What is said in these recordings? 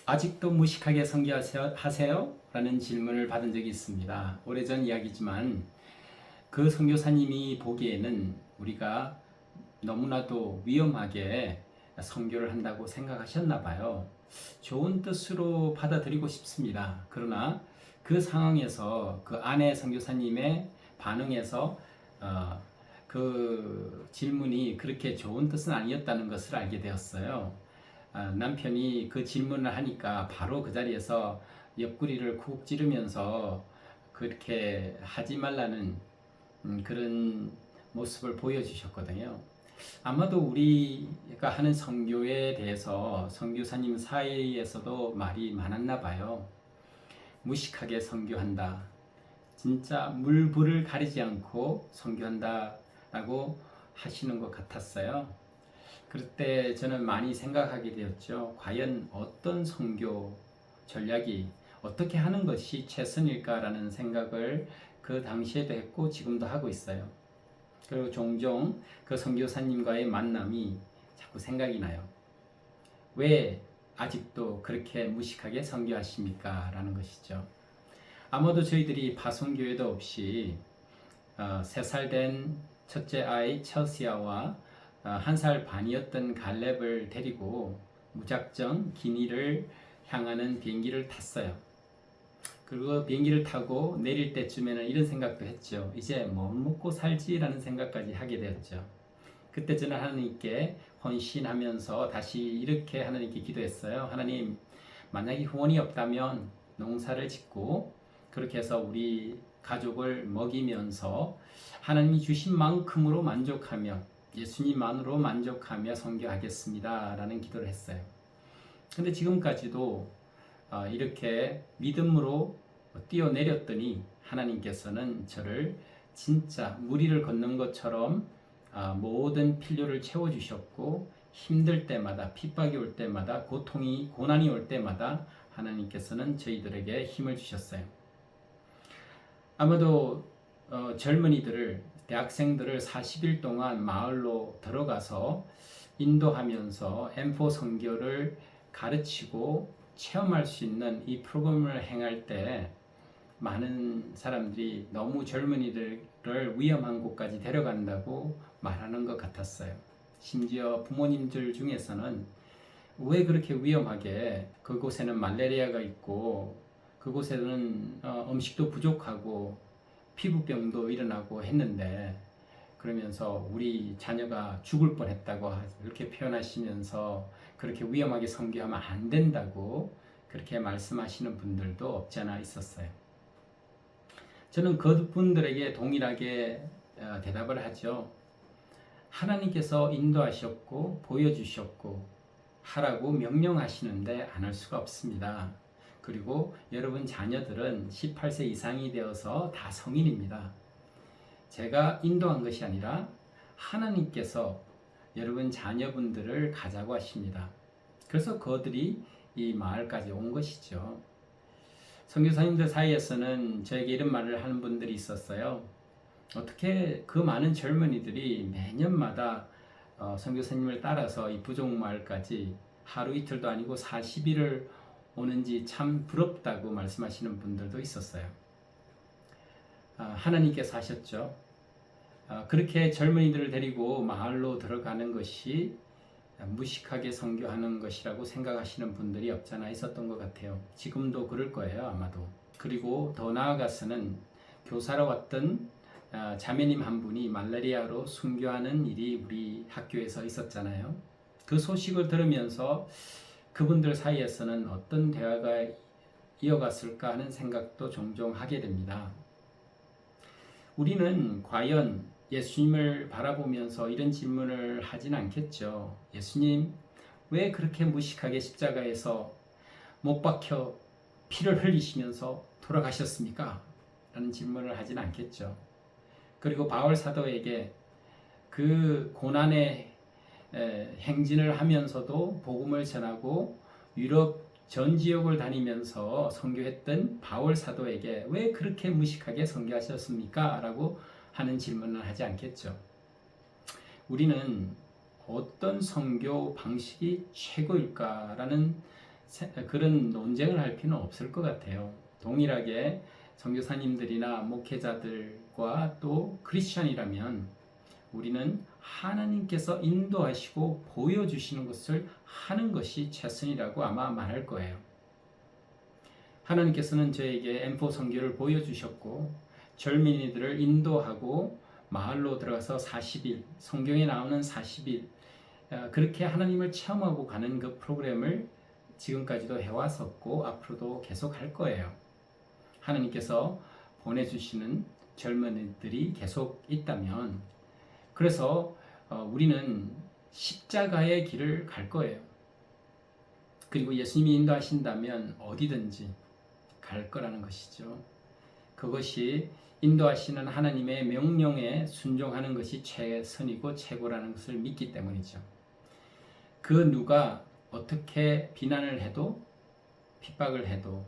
아직도 무식하게 선교하세요? 라는 질문을 받은 적이 있습니다. 오래전 이야기지만 그 선교사님이 보기에는 우리가 너무나도 위험하게 선교를 한다고 생각하셨나 봐요. 좋은 뜻으로 받아들이고 싶습니다. 그러나 그 상황에서 그 아내 선교사님의 반응에서 그 질문이 그렇게 좋은 뜻은 아니었다는 것을 알게 되었어요. 남편이 그 질문을 하니까 바로 그 자리에서 옆구리를 쿡 찌르면서 그렇게 하지 말라는 그런 모습을 보여주셨거든요. 아마도 우리가 하는 선교에 대해서 선교사님 사이에서도 말이 많았나 봐요. 무식하게 선교한다. 진짜 물불을 가리지 않고 선교한다라고 하시는 것 같았어요. 그럴 때 저는 많이 생각하게 되었죠. 과연 어떤 선교 전략이 어떻게 하는 것이 최선일까라는 생각을 그 당시에도 했고 지금도 하고 있어요. 그리고 종종 그 선교사님과의 만남이 자꾸 생각이 나요. 왜 아직도 그렇게 무식하게 선교하십니까? 라는 것이죠. 아마도 저희들이 파송교회도 없이 3살 된 첫째 아이 첼시아와 1살 반이었던 갈렙을 데리고 무작정 기니를 향하는 비행기를 탔어요. 그리고 비행기를 타고 내릴 때쯤에는 이런 생각도 했죠. 이제 뭐 먹고 살지라는 생각까지 하게 되었죠. 그때 저는 하나님께 헌신하면서 다시 이렇게 하나님께 기도했어요. 하나님, 만약에 후원이 없다면 농사를 짓고 그렇게 해서 우리 가족을 먹이면서 하나님이 주신 만큼으로 만족하며 예수님만으로 만족하며 선교하겠습니다 라는 기도를 했어요. 근데 지금까지도 이렇게 믿음으로 뛰어내렸더니 하나님께서는 저를 진짜 무리를 걷는 것처럼 모든 필요를 채워주셨고 힘들 때마다 핍박이 올 때마다 고난이 올 때마다 하나님께서는 저희들에게 힘을 주셨어요. 아마도 젊은이들을 대학생들을 40일 동안 마을로 들어가서 인도하면서 M4 선교를 가르치고 체험할 수 있는 이 프로그램을 행할 때 많은 사람들이 너무 젊은이들을 위험한 곳까지 데려간다고 말하는 것 같았어요. 심지어 부모님들 중에서는 왜 그렇게 위험하게 그곳에는 말라리아가 있고 그곳에는 음식도 부족하고 피부병도 일어나고 했는데 그러면서 우리 자녀가 죽을 뻔했다고 이렇게 표현하시면서 그렇게 위험하게 선교하면 안 된다고 그렇게 말씀하시는 분들도 없지 않아 있었어요. 저는 그분들에게 동일하게 대답을 하죠. 하나님께서 인도하셨고 보여주셨고 하라고 명령하시는데 안 할 수가 없습니다. 그리고 여러분 자녀들은 18세 이상이 되어서 다 성인입니다. 제가 인도한 것이 아니라 하나님께서 여러분 자녀분들을 가자고 하십니다. 그래서 그들이 이 마을까지 온 것이죠. 선교사님들 사이에서는 저에게 이런 말을 하는 분들이 있었어요. 어떻게 그 많은 젊은이들이 매년마다 선교사님을 따라서 이 부족마을까지 하루 이틀도 아니고 40일을 오는지 참 부럽다고 말씀하시는 분들도 있었어요. 하나님께서 하셨죠. 그렇게 젊은이들을 데리고 마을로 들어가는 것이 무식하게 선교하는 것이라고 생각하시는 분들이 없잖아 있었던 것 같아요. 지금도 그럴 거예요, 아마도. 그리고 더 나아가서는 교사로 왔던 자매님 한 분이 말라리아로 순교하는 일이 우리 학교에서 있었잖아요. 그 소식을 들으면서 그분들 사이에서는 어떤 대화가 이어갔을까 하는 생각도 종종 하게 됩니다. 우리는 과연 예수님을 바라보면서 이런 질문을 하진 않겠죠. 예수님, 왜 그렇게 무식하게 십자가에서 못 박혀 피를 흘리시면서 돌아가셨습니까? 라는 질문을 하진 않겠죠. 그리고 바울 사도에게 그 고난의 행진을 하면서도 복음을 전하고 유럽 전 지역을 다니면서 선교했던 바울 사도에게 왜 그렇게 무식하게 선교하셨습니까? 라고 하는 질문을 하지 않겠죠. 우리는 어떤 선교 방식이 최고일까라는 그런 논쟁을 할 필요는 없을 것 같아요. 동일하게 선교사님들이나 목회자들과 또 크리스천이라면 우리는 하나님께서 인도하시고 보여주시는 것을 하는 것이 최선이라고 아마 말할 거예요. 하나님께서는 저에게 M4 선교를 보여주셨고 젊은이들을 인도하고 마을로 들어가서 40일, 성경에 나오는 40일 그렇게 하나님을 체험하고 가는 그 프로그램을 지금까지도 해왔었고 앞으로도 계속 할 거예요. 하나님께서 보내주시는 젊은이들이 계속 있다면 그래서 우리는 십자가의 길을 갈 거예요. 그리고 예수님이 인도하신다면 어디든지 갈 거라는 것이죠. 그것이 인도하시는 하나님의 명령에 순종하는 것이 최선이고 최고라는 것을 믿기 때문이죠. 그 누가 어떻게 비난을 해도 핍박을 해도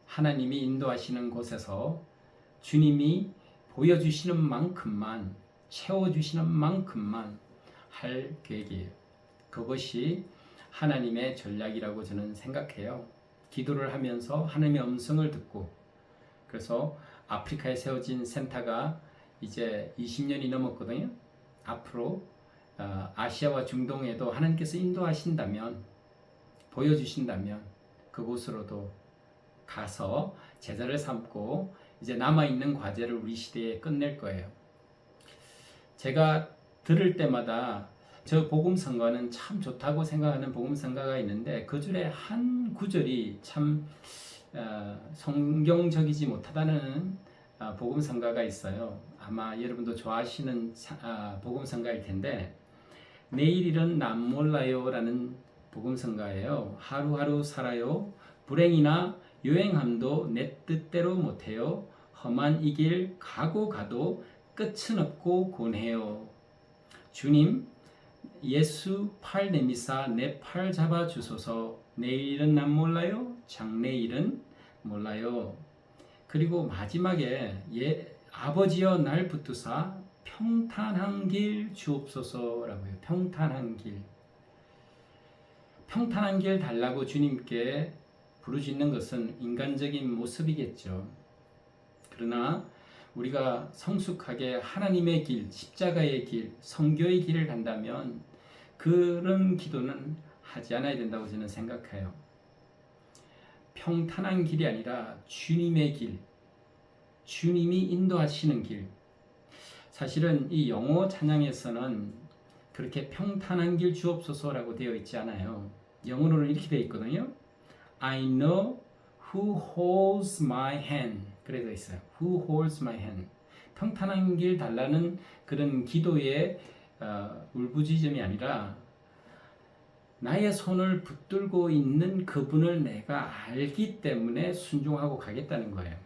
하나님이 인도하시는 곳에서 주님이 보여주시는 만큼만 채워주시는 만큼만 할 계획이에요. 그것이 하나님의 전략이라고 저는 생각해요. 기도를 하면서 하나님의 음성을 듣고 그래서 아프리카에 세워진 센터가 이제 20년이 넘었거든요. 앞으로 아시아와 중동에도 하나님께서 인도하신다면 보여주신다면 그곳으로도 가서 제자를 삼고 이제 남아있는 과제를 우리 시대에 끝낼 거예요. 제가 들을 때마다 저 복음성가는 참 좋다고 생각하는 복음성가가 있는데 그 중에 한 구절이 참 성경적이지 못하다는 복음성가가 있어요. 아마 여러분도 좋아하시는 복음성가일 텐데 내일 일은 남 몰라요 라는 복음성가예요. 하루하루 살아요. 불행이나 유행함도 내 뜻대로 못해요. 험한 이 길 가고 가도 끝은 없고 곤해요. 주님 예수 팔 내미사 내 팔 잡아 주소서. 내일은 난 몰라요. 장래일은 몰라요. 그리고 마지막에 아버지여 날 붙드사 평탄한 길 주옵소서라고요. 평탄한 길. 평탄한 길 달라고 주님께 부르짖는 것은 인간적인 모습이겠죠. 그러나 우리가 성숙하게 하나님의 길, 십자가의 길, 성교의 길을 간다면 그런 기도는 하지 않아야 된다고 저는 생각해요. 평탄한 길이 아니라 주님의 길, 주님이 인도하시는 길. 사실은 이 영어 찬양에서는 그렇게 평탄한 길 주옵소서라고 되어 있지 않아요. 영어로는 이렇게 되어 있거든요. I know who holds my hand. 그래 되어 있어요. Who holds my hand. 평탄한 길 달라는 그런 기도의 울부짖음이 아니라 나의 손을 붙들고 있는 그분을 내가 알기 때문에 순종하고 가겠다는 거예요.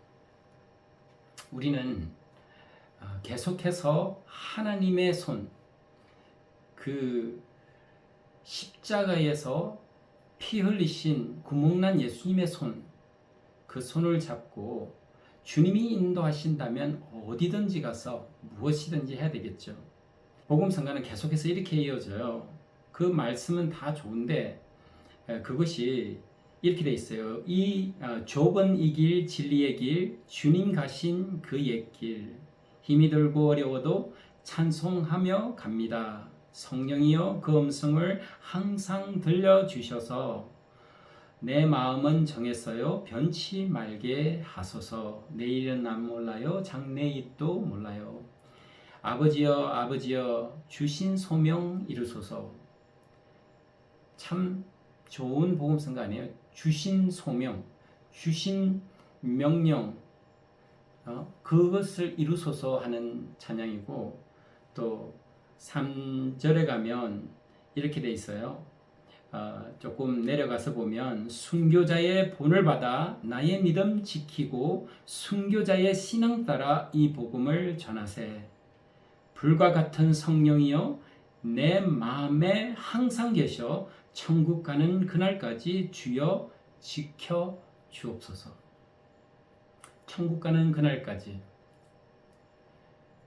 우리는 계속해서 하나님의 손, 그 십자가에서 피 흘리신 구멍난 예수님의 손, 그 손을 잡고 주님이 인도하신다면 어디든지 가서 무엇이든지 해야 되겠죠. 복음성가는 계속해서 이렇게 이어져요. 그 말씀은 다 좋은데 그것이 이렇게 돼 있어요. 이 좁은 이 길, 진리의 길, 주님 가신 그 옛길, 힘이 들고 어려워도 찬송하며 갑니다. 성령이여 그 음성을 항상 들려주셔서 내 마음은 정했어요. 변치 말게 하소서. 내일은 안 몰라요. 장래일도 몰라요. 아버지여 아버지여 주신 소명 이루소서. 참 좋은 복음성가 아니에요. 주신 소명, 주신 명령, 그것을 이루소서 하는 찬양이고 또 3절에 가면 이렇게 돼 있어요. 조금 내려가서 보면 순교자의 본을 받아 나의 믿음 지키고 순교자의 신앙 따라 이 복음을 전하세. 불과 같은 성령이여 내 마음에 항상 계셔 천국 가는 그날까지 주여 지켜 주옵소서. 천국 가는 그날까지.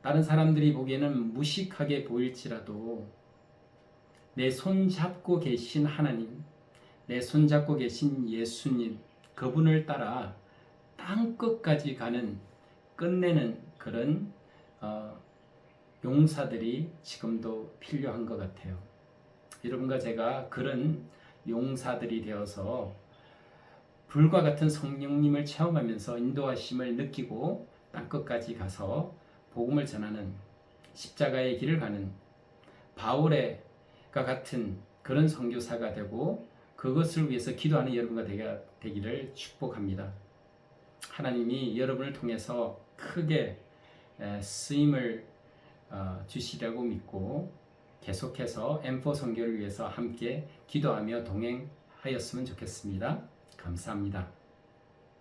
다른 사람들이 보기에는 무식하게 보일지라도 내 손 잡고 계신 하나님, 내 손잡고 계신 예수님, 그분을 따라 땅 끝까지 가는 끝내는 그런 용사들이 지금도 필요한 것 같아요. 여러분과 제가 그런 용사들이 되어서 불과 같은 성령님을 체험하면서 인도하심을 느끼고 땅끝까지 가서 복음을 전하는 십자가의 길을 가는 바울과 같은 그런 선교사가 되고 그것을 위해서 기도하는 여러분과 되기를 축복합니다. 하나님이 여러분을 통해서 크게 쓰임을 주시려고 믿고 계속해서 M4 선교를 위해서 함께 기도하며 동행하였으면 좋겠습니다. 감사합니다.